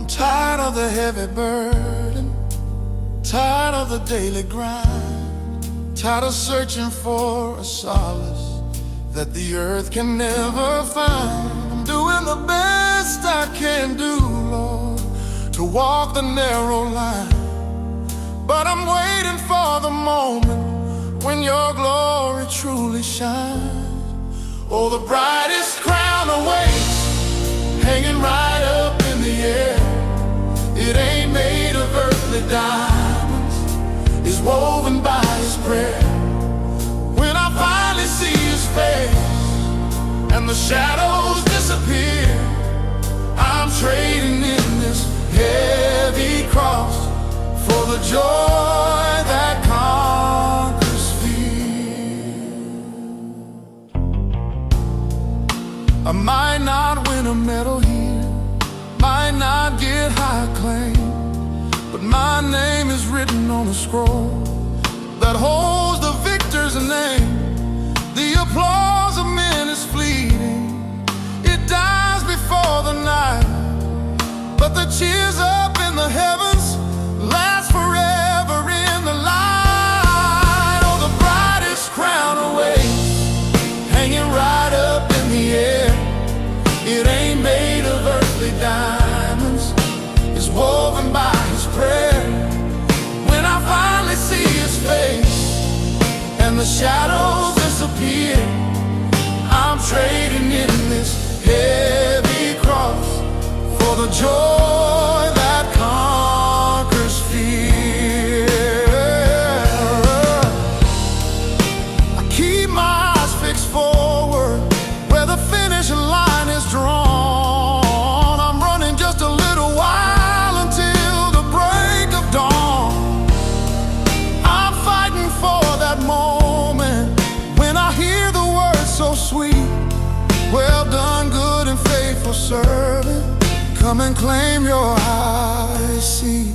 I'm tired of the heavy burden, tired of the daily grind, tired of searching for a solace that the earth can never find. I'm doing the best I can do, Lord, to walk the narrow line, but I'm waiting for the moment when your glory truly shines. Oh, the brightest crown awaits, hanging right up in the air. It ain't made of earthly diamonds, it's woven by His prayer. When I finally see His face and the shadows disappear, I'm trading in this heavy cross for the joy that conquers fear. I might not win a medal here, might not get high acclaim, but my name is written on a scroll that holds the victor's name. The applause of men is fleeting, it dies before the night, but the cheers up in the heavens last forever in the light. Oh, the brightest crown awaits, hanging right up in the air. It ain't made of earthly diamonds, it's woven by His prayer. When I finally see His face and the shadows disappear, I'm trading in this heavy cross for the joy that conquers fear. I keep my eyes fixed forward where the finish line is drawn. I'm running just a little while until the break of dawn. I'm fighting for that moment when I hear the words so sweet, well done, good and faithful servant, come and claim your high seat.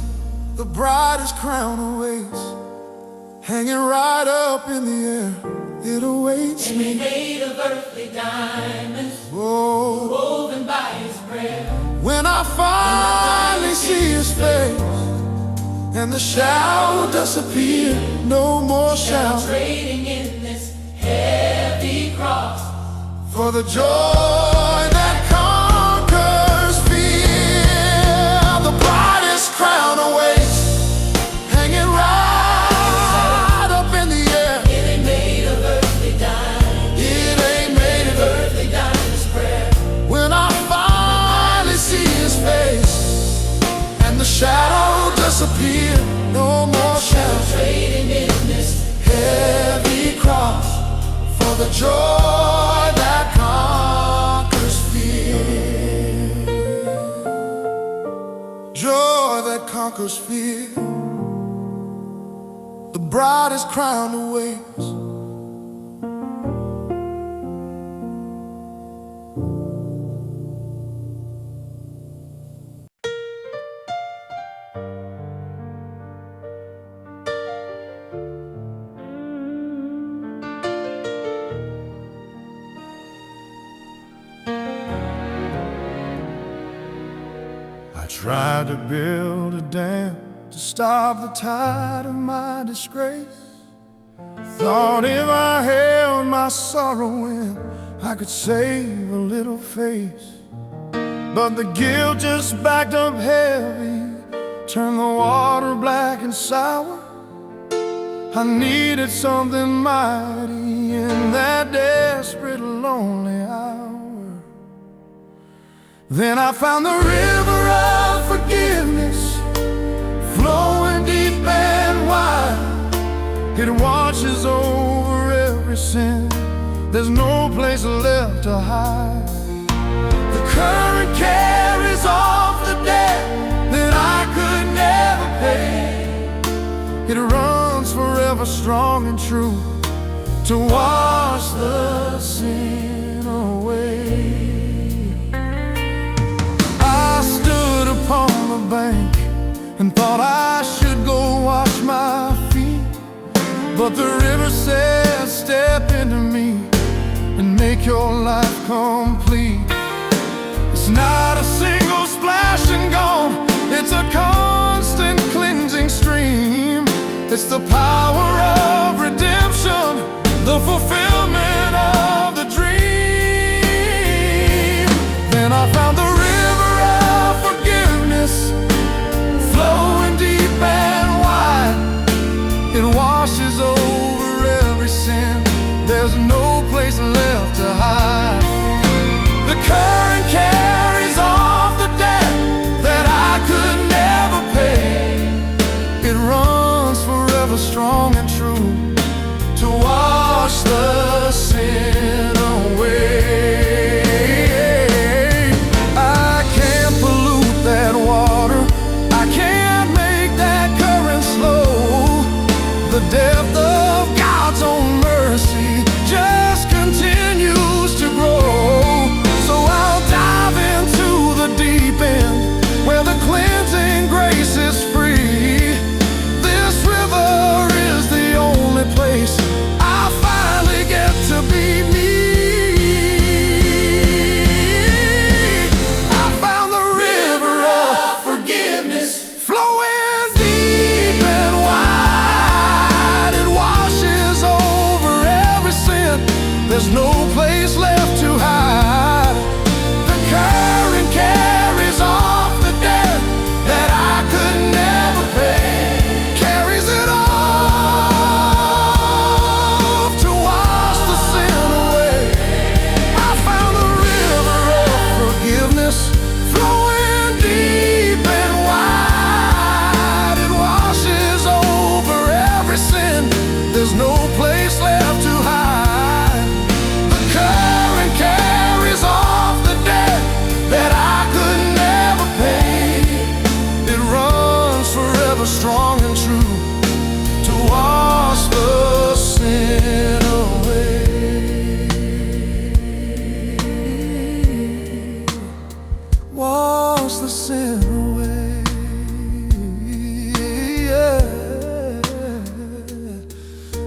The brightest crown awaits, hanging right up in the air. It awaits me. Made of earthly diamonds, Oh, woven by His prayer. when I finally see His face and the shadow disappear, no more I'm shout trading in this heavy cross for the joy that conquers fear. The brightest crown awaits, hanging right up in the air. It ain't made of earthly diamonds, It ain't made of earth. earthly diamonds prayer. When I finally see His face and the shadow disappear, no more shout. Trading in this Heavy cross for the joy that conquers fear. Joy that conquers fear. The brightest crown awaits. I tried to build a dam to stop the tide of my disgrace. Thought if I held my sorrow in, I could save a little face. But the guilt just backed up heavy, turned the water black and sour. I needed something mighty in that desperate, lonely hour. Then I found the river of forgiveness, flowing deep and wide. It washes over every sin, there's no place left to hide. The current carries off the debt that I could never pay. It runs forever strong and true to wash the sin away. I stood upon the bank and thought I should go wash my feet, but the river said, step into me and make your life complete. It's not a single splash and gone, the power of redemption, the fulfillment of the dream. Then I found the river of forgiveness, flowing deep and wide. It washes over every sin. There's no place left to hide. The current carries off the debt that I could never pay. It runs forever strong and true to wash the sin away. I can't pollute that water, I can't make that current slow. The depth of God's own mercy just continues to grow. So I'll dive into the deep end where the cleansing grace is free. This river is the only place I finally get to be me. I found the river of forgiveness, flowing deep and wide. It washes over every sin. There's no place left to hide. The current carries off the debt that I could never pay. Carries it off to wash the sin away. I found the river of forgiveness, flowing deep and wide. It washes over every sin. There's no place left to hide. The current carries off the debt that I could never pay. It runs forever strong and true to wash the sin away. Wash the sin away. Yeah.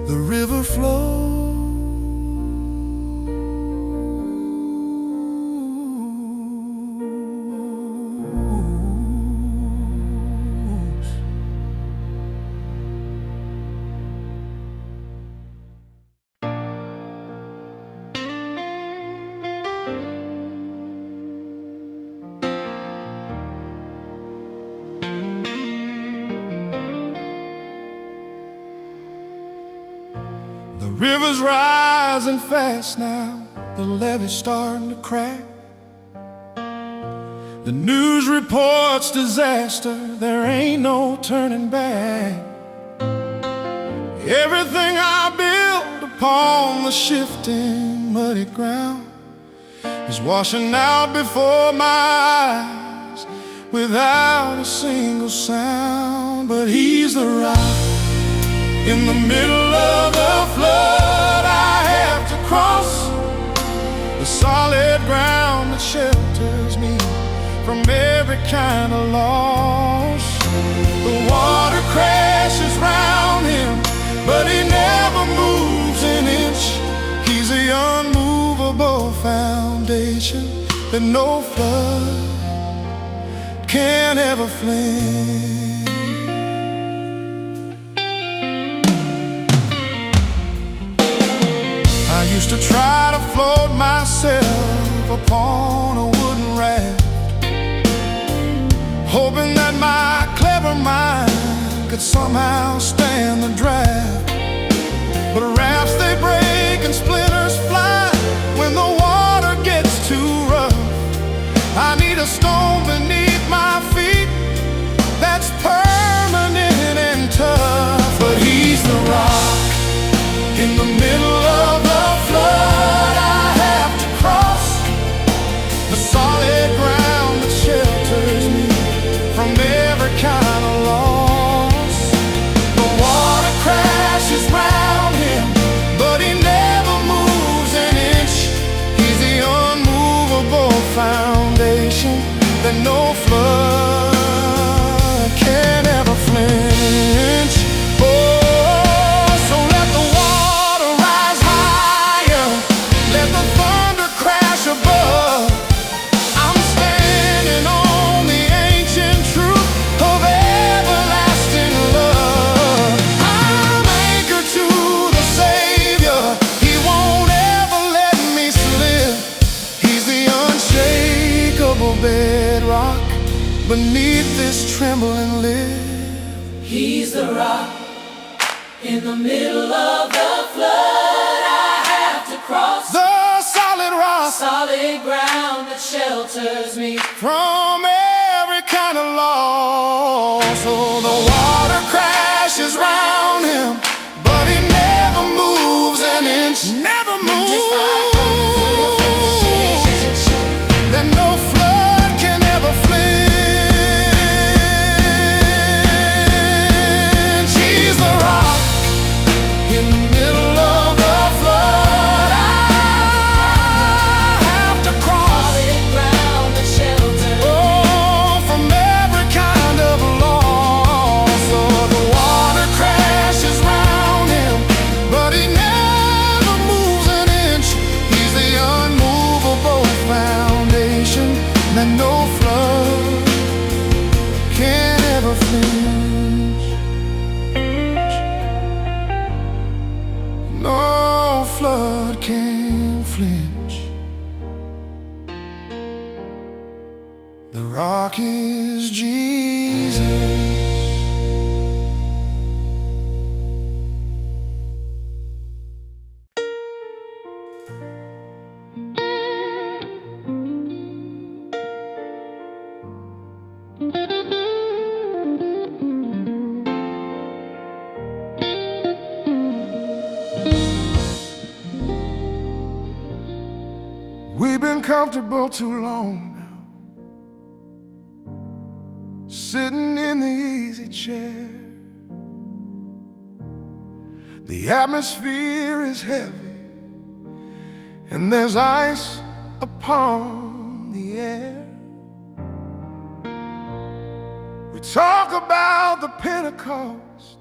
The river flows. The river's rising fast now, the levee's starting to crack. The news reports disaster, there ain't no turning back. Everything I built upon the shifting muddy ground is washing out before my eyes without a single sound. But he's the rock in the middle of the flood I have to cross, the solid ground that shelters me from every kind of loss. The water crashes round him, but he never moves an inch. He's the unmovable foundation that no flood can ever fling. I used to try to float myself upon a wooden raft, hoping that my clever mind could somehow stand the draft. But rafts, they break and splinters fly when the water gets too rough. I need a stone beneath my feet that's permanent and tough. But he's the rock in the middle of the flood I have to cross, the solid ground that shelters me from every kind of loss. The water crashes round him, but he never moves an inch. He's the unmovable foundation beneath this trembling lid. He's the rock in the middle of the flood. I have to cross The solid rock, solid ground that shelters me from every kind of loss. So the water crashes round him, but he never moves an inch. Never moves. That no flood can ever flinch. He's the rock in the middle of the flood. I have to cross solid ground that shelters from every kind of loss. So the water crashes round him, but he never moves an inch. He's the unmovable foundation that no flood can ever flinch. No flood can flinch. The rock is Jesus. We've been comfortable too long now, sitting in the easy chair. The atmosphere is heavy, and there's ice upon the air. We talk about the Pentecost,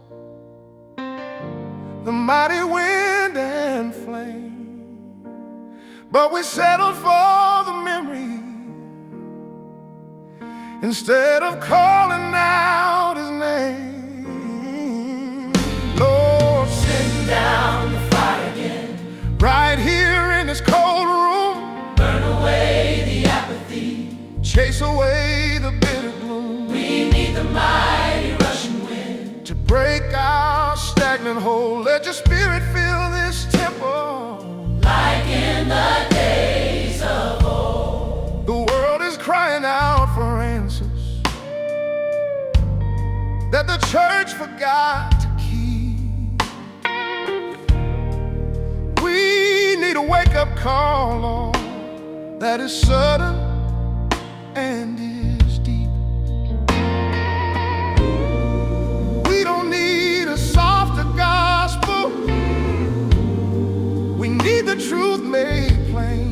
the mighty wind and flame, but we settled for the memory instead of calling out his name. Lord, send down the fire again, right here in this cold room, burn away the apathy, chase away the bitter gloom. we need the mighty rushing wind To break our stagnant hold, let your spirit fill this temple. like in the days of old. The world is crying out for answers that the church forgot to keep. We need a wake-up call, Lord, that is sudden and is deep. We don't need a softer gospel, we need the truth made plain.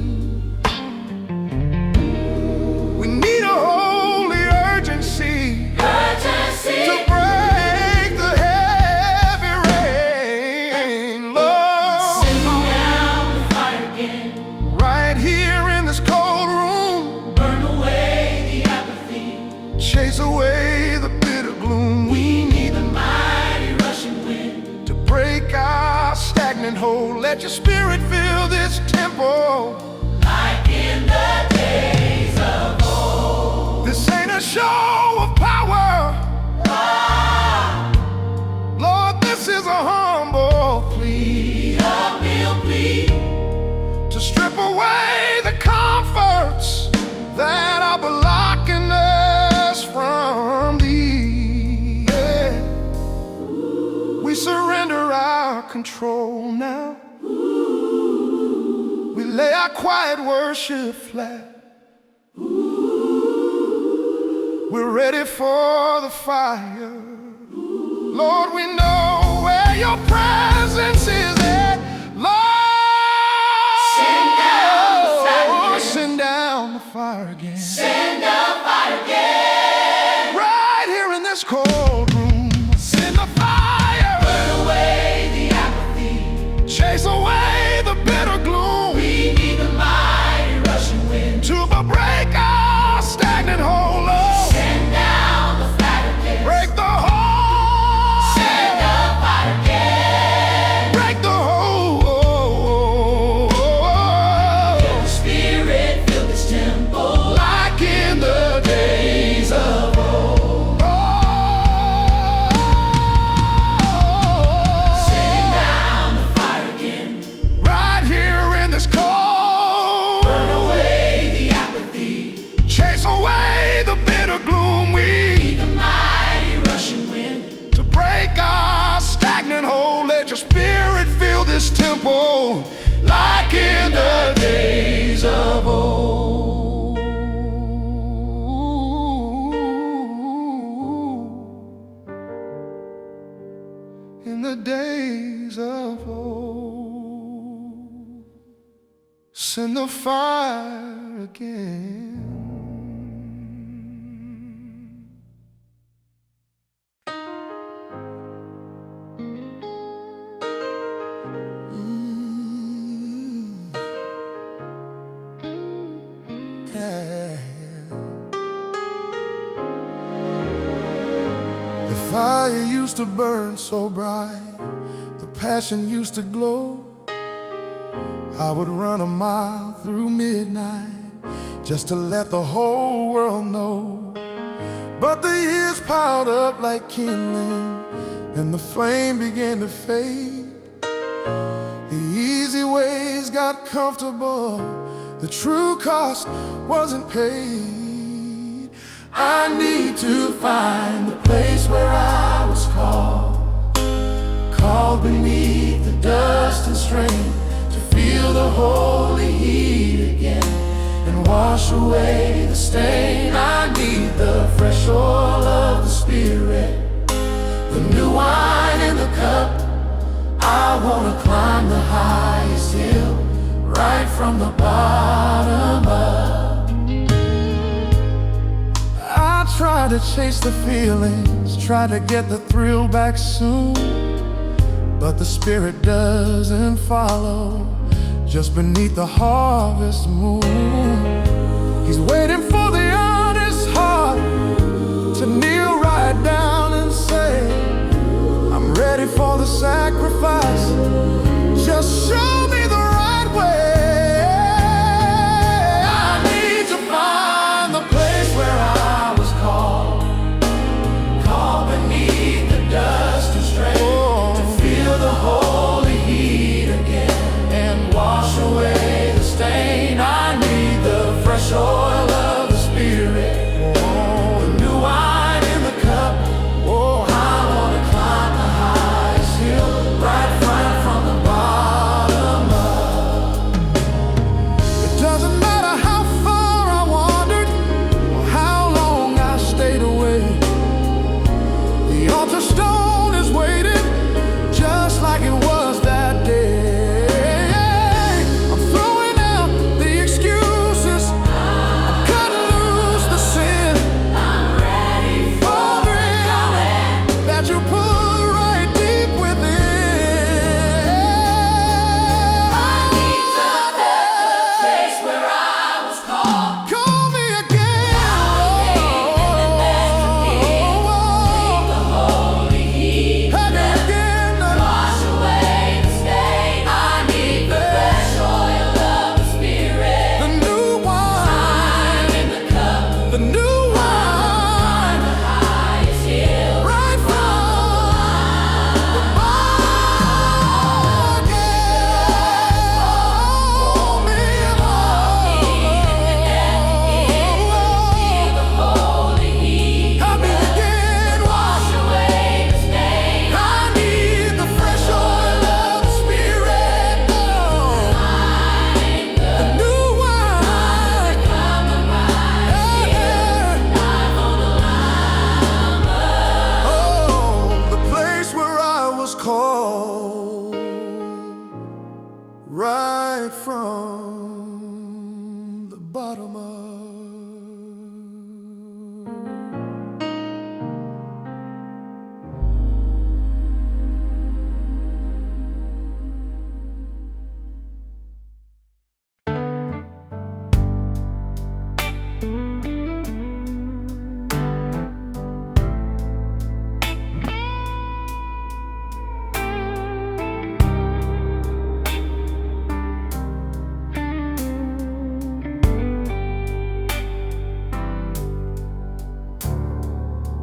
We need a holy urgency to break the heavy rain. Lord, Send down the fire again, right here in this cold room, burn away the apathy, chase away the bitter gloom. we need the mighty rushing wind To break our stagnant hold, let your spirit fill this temple. like in the days of old. This ain't a show of power, Lord, this is a humble plea Plea, to strip away the comforts that are blocking us from thee. Yeah. We surrender our control now, we lay our quiet worship flat. We're ready for the fire. Lord, we know where your presence is at. Lord, Send down the fire again. send down the fire again. send the fire again, Right here in this cold room, send the fire. burn away the apathy, Chase away the bitter gloom. we need the mighty rushing wind To break our stagnant hold, Lord. send down the fire again, Break the hold. send the fire again, Break the hold. Spirit fill this temple Like in the days of in the days of old. Send the fire again. The fire used to burn so bright, the passion used to glow. I would run a mile through midnight just to let the whole world know. But the years piled up like kindling, and the flame began to fade. The easy ways got comfortable, the true cost wasn't paid. I need to find the place where I was called beneath the dust and strain, to feel the holy heat again and wash away the stain. I need the fresh oil of the Spirit, the new wine in the cup. I wanna climb the highest hill, right from the bottom up. I try to chase the feelings, try to get the thrill back soon, but the Spirit doesn't follow just beneath the harvest moon. He's waiting for the honest heart to kneel right down and say, I'm ready for the sacrifice, just show me the right way. I need to find the place where I was called beneath the dust and strain, to feel the holy heat again and wash away the stain. I need the fresh oil of the Spirit, the new wine in the cup. I wanna climb the highest hill, right from the bottom up. It doesn't matter how far I wandered or how long I stayed away, the altar stone is waiting just like it was that day. I'm throwing out the excuses, I'm cutting loose the sin. I'm ready for the reality that you put right deep within. I need to find the place where I was called. Call me again. The holy heat again. Wash away the stain. I need the fresh oil of the Spirit, the new wine in the cup, the new wine, the highest hill, right from the bottom. Hold me the holy heat. Help me again. Wash away the stain. I need the fresh oil of the Spirit, the new wine. Oh, the place where I was called, right from the bottom up.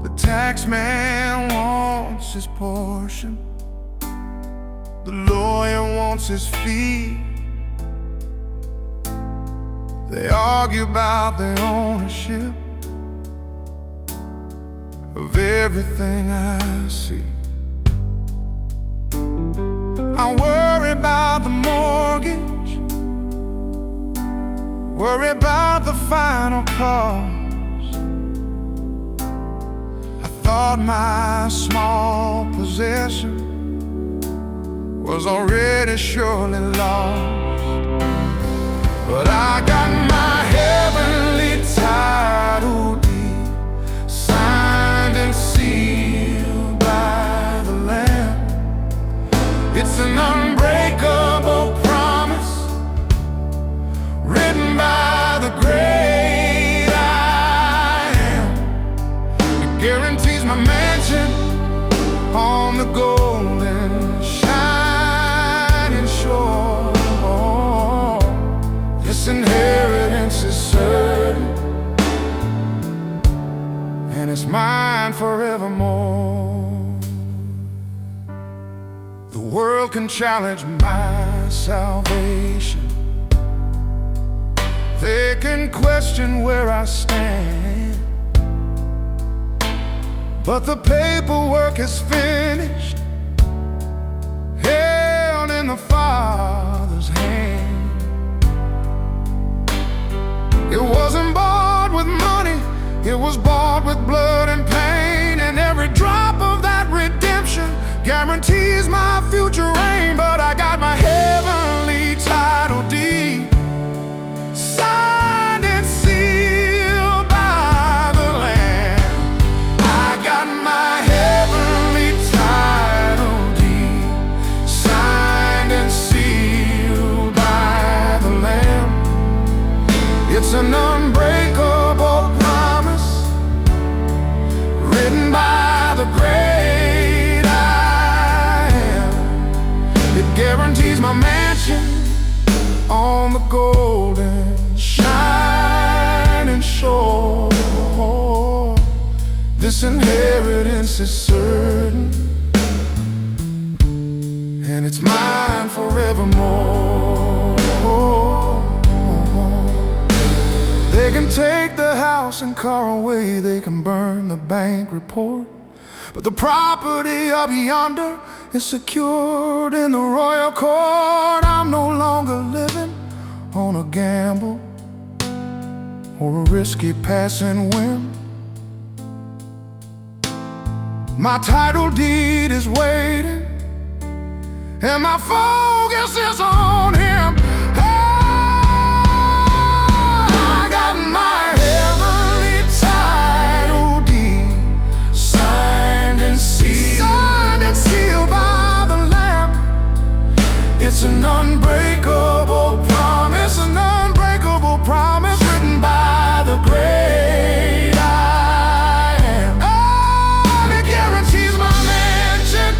The tax man wants his portion, the lawyer wants his fee. They argue about their ownership of everything I see. I worry about the mortgage, worry about the final cost. I thought my small possession was already surely lost. But I got my heavenly title deed, signed and sealed by the Lamb. It's an unbreakable promise, written by the great I am. It guarantees my mansion on the golden shining shore. This inheritance is certain, and it's mine forevermore. The world can challenge my salvation, they can question where I stand, but the paperwork is finished, held in the Father's hand. It wasn't bought with money, it was bought with blood and pain, and every drop of that redemption guarantees my future reign. But I got my heavenly title deed, signed and sealed by the Lamb. I got my heavenly title deed, signed and sealed by the Lamb. It's an unbreakable promise, written by the great I am. It guarantees my mansion on the golden shining shore. This inheritance is certain, and it's mine forevermore. They can take the house and car away, they can burn the bank report, but the property up yonder is secured in the royal court. I'm no longer living on a gamble or a risky passing whim. My title deed is waiting, and my focus is on Him. I got my heavenly title deed, signed and sealed by the Lamb. It's an unbreakable promise, an unbreakable promise, written by the great I am. And it guarantees my mansion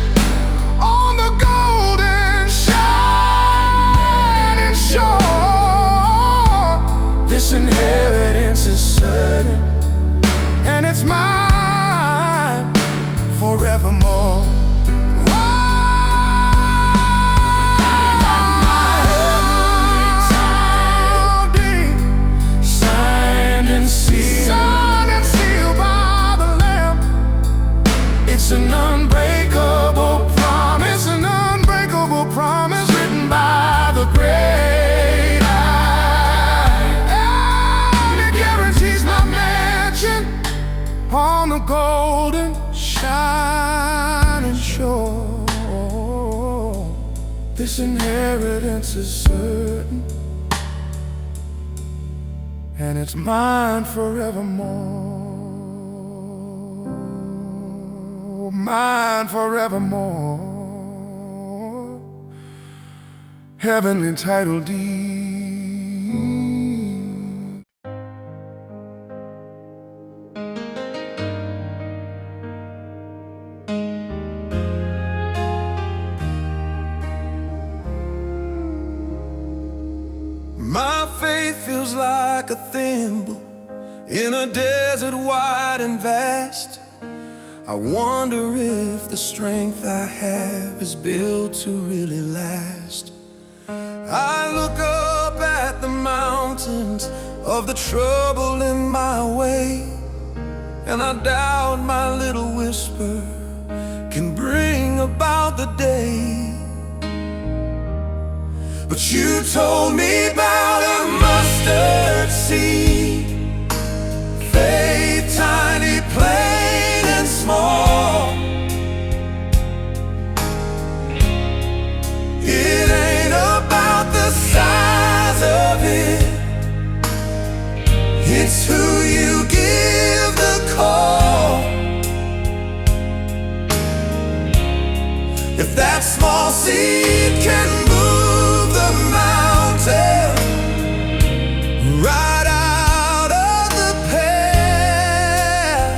on the golden shining shore. This inheritance is certain, and it's mine forevermore. It's an unbreakable promise, an unbreakable promise, written by the great I am. And it guarantees my mansion on the golden shining shore. This inheritance is certain, and it's mine forevermore. Mine forevermore. Heavenly title deed. My faith feels like a thimble in a desert wide and vast. I wonder if the strength I have is built to really last. I look up at the mountains of the trouble in my way, and I doubt my little whisper can bring about the day. But you told me about a mustard seed, faith tiny, plain and small. seed can move the mountain right out of the path,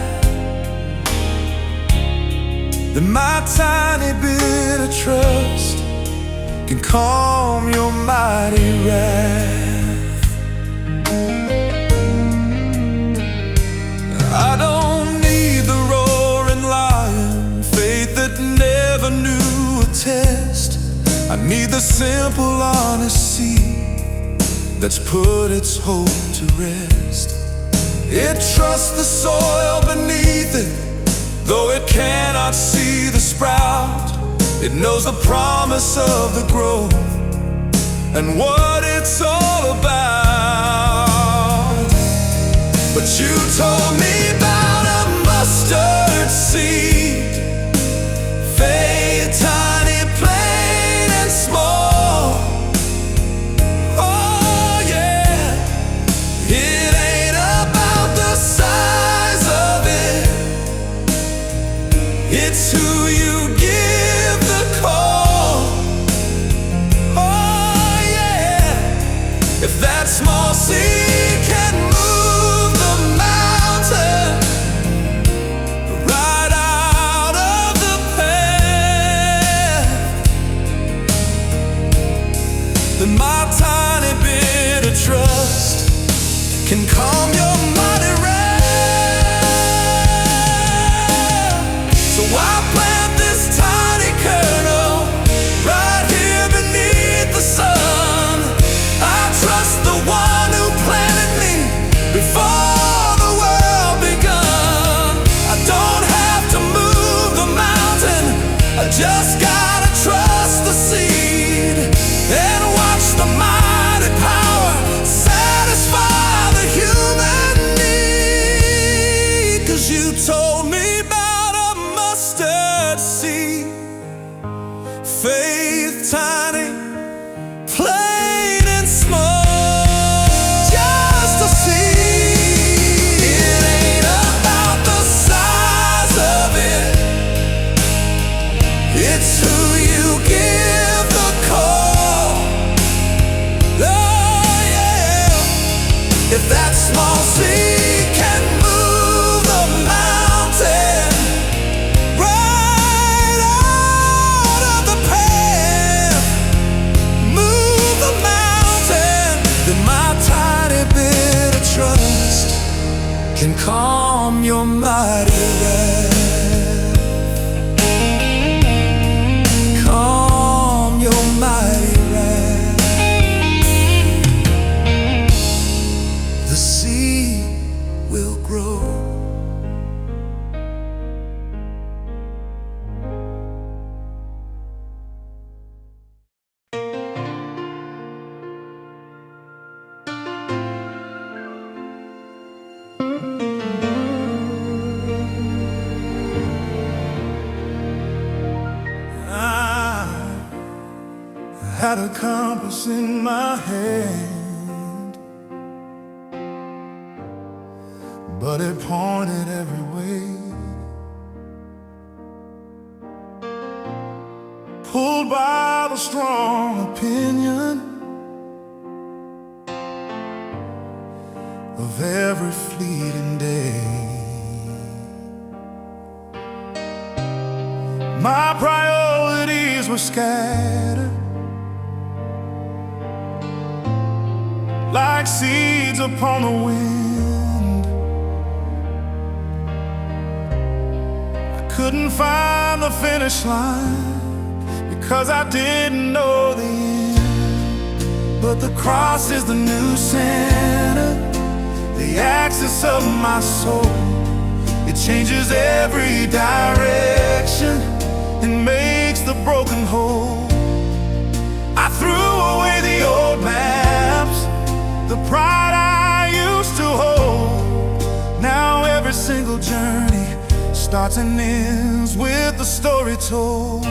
then my tiny bit of trust can calm your mighty wrath. I don't need the roaring lion, faith that never knew a test. I need the simple, honest seed that's put its hope to rest. It trusts the soil beneath it, though it cannot see the sprout. It knows the promise of the growth and what it's all about. But you told me about a mustard seed, faith tiny, plain and small. Oh yeah, it ain't about the size of it, it's who you give the call. Oh yeah, if that small seed can move the mountain right out of the path, then my tiny bit of trust can calm your mighty wrath. So I plant this tiny kernel right here beneath the sun. I trust the one who planted me before the world begun. I don't have to move the mountain, I just gotta trust the seed and watch the mighty power satisfy the human need. 'Cause you told me about a mustard seed, faith tiny, plain and small. Just a seed. It ain't about the size of it, it's who you give the call. Oh yeah, if that small seed can move the mountain right out of the path, move the mountain, then my tiny bit of trust can calm your mighty wrath. Calm your mighty wrath. The seed will grow. I had a compass in my hand, but it pointed every way. Pulled by the strong opinion of every fleeting day. My priorities were scattered like seeds upon the wind. I couldn't find the finish line because I didn't know the end. But the cross is the new center, the axis of my soul. It changes every direction and makes the broken whole. I threw away the old maps, the pride I used to hold. Now every single journey starts and ends with the story told.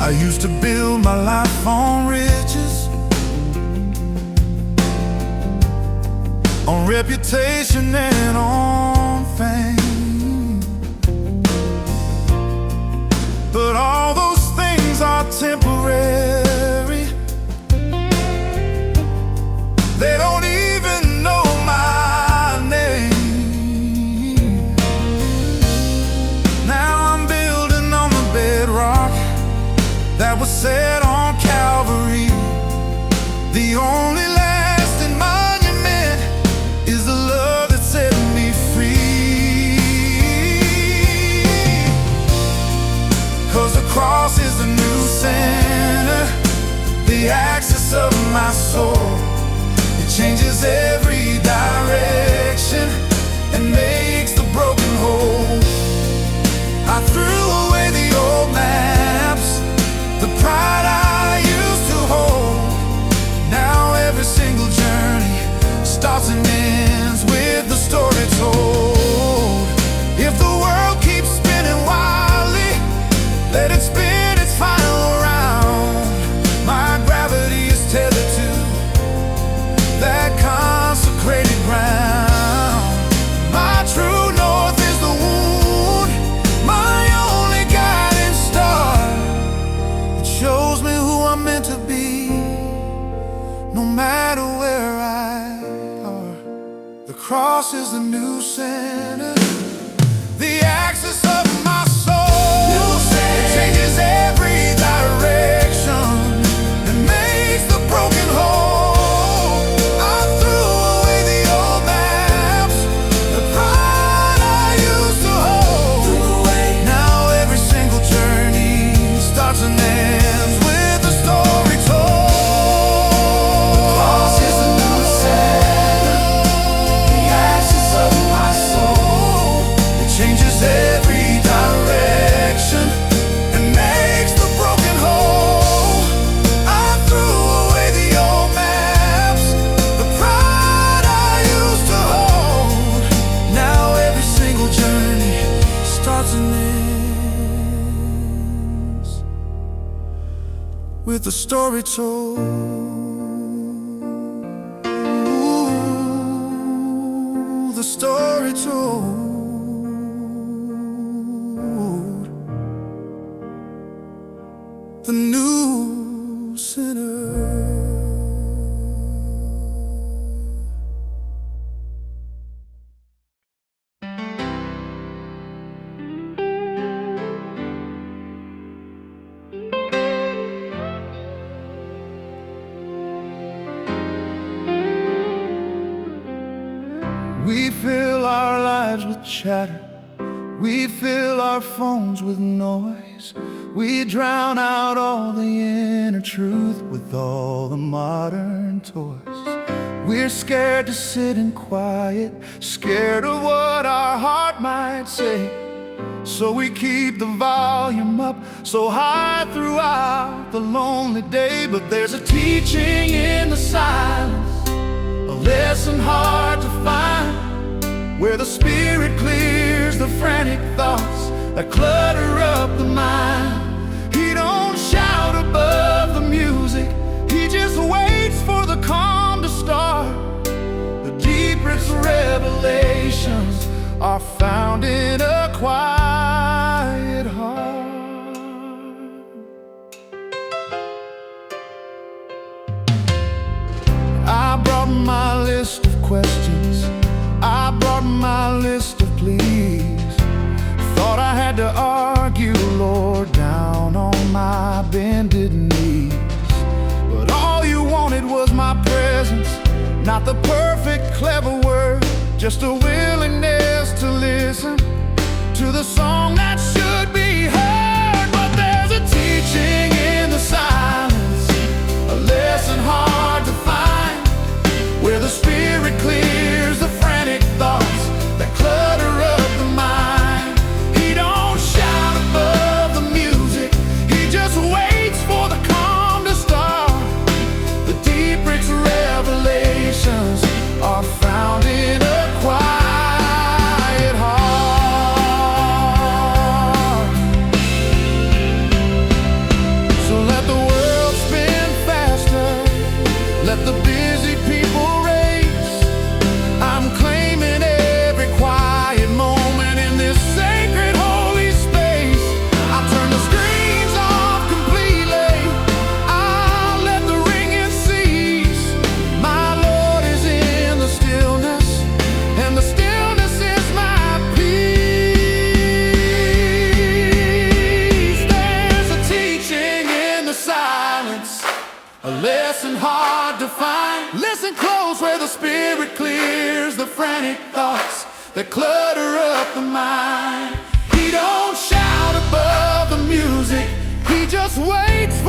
I used to build my life on riches, on reputation and on center, the axis of my soul. It changes every direction and makes the broken whole. I threw away the old maps, the pride I used to hold. Now every single journey starts and ends with the story told. If the world keeps spinning wildly, let it spin its final round. My gravity is tethered to that consecrated ground. My true north is the wound, my only guiding star. It shows me who I'm meant to be, no matter where I are. The cross is the new center, the axis of my soul. It changes every direction and makes the broken whole. I threw away the old maps, the pride I used to hold. Now every single journey starts and ends with the story told. The cross is the new center, the axis of my soul. It changes every direction and makes the broken whole. I threw away the old maps, the pride I used to hold. Now every single journey starts and ends with the story told. Ooh, the story told. The new sinner. We fill our lives with chatter, we fill our phones with noise. We drown out all the inner truth with all the modern toys. We're scared to sit in quiet, scared of what our heart might say. So we keep the volume up so high throughout the lonely day. But there's a teaching in the silence, a lesson hard to find, where the Spirit clears the frantic thoughts that clutter up the mind. He don't shout above the music, he just waits for the calm to start. The deepest revelations are found in a quiet heart. I brought my list of questions, I brought my list of pleas. Thought I had to argue, Lord, down on my bended knees. But all you wanted was my presence, not the perfect, clever word, just a willingness to listen to the song that should be heard. But there's a teaching in the silence, a lesson hard to find, where the Spirit clears the frantic thoughts that clutter up the mind. He don't shout above the music, he just waits for the calm to start. The deepest revelations are found in a quiet heart. So let the world spin faster, let the busy people race. I'm claiming every quiet moment in this sacred holy space. I'll turn the screens off completely, I'll let the ringing cease. My Lord is in the stillness, and the stillness is my peace. There's a teaching in the silence, a lesson hard to find. Listen close, where the Spirit clears the frantic thoughts that clutter up the mind. He don't shout above the music, he just waits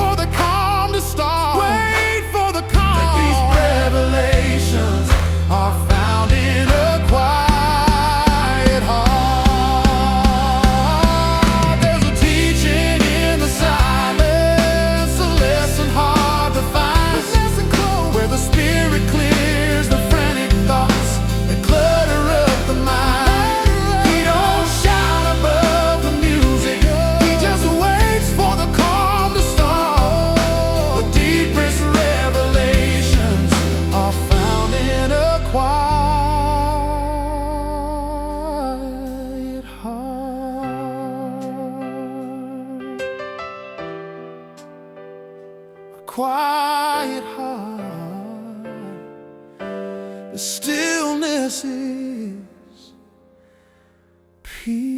the stillness is peace.